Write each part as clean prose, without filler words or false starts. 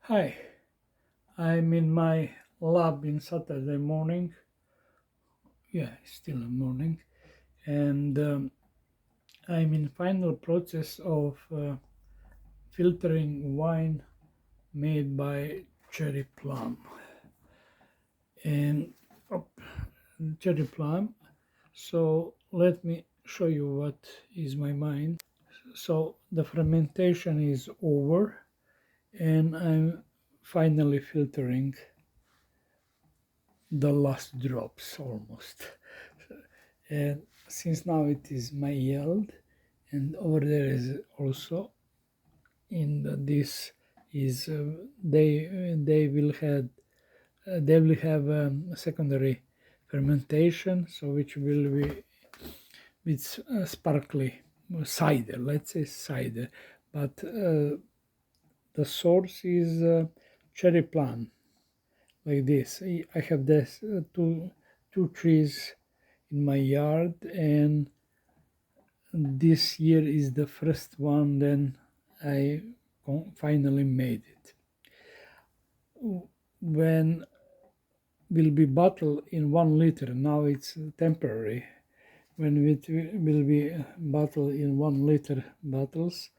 Hi, I'm in my lab in Saturday morning. Yeah, it's still a morning, and I'm in final process of filtering wine made by cherry plum and cherry plum. So let me show you what is my mind. So the fermentation is over, and I'm finally filtering the last drops almost. And since now it is my yield, and over there is also this is they will have secondary fermentation, so which will be with sparkly cider, let's say cider, but the source is cherry plum, like this. I have this two trees in my yard, and this year is the first one. Then I finally made it. When will be bottled in 1 liter. Now it's temporary. When it will be bottled in 1 liter bottles,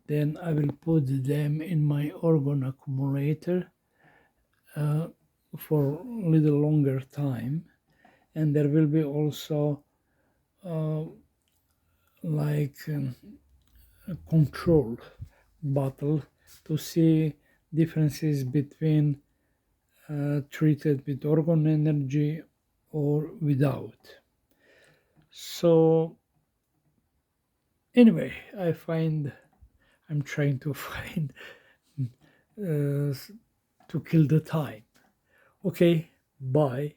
then I will put them in my Orgone accumulator for a little longer time, and there will be also uh, like a control bottle to see differences between treated with orgone energy or without. So anyway, I'm trying to find to kill the time. Okay, bye.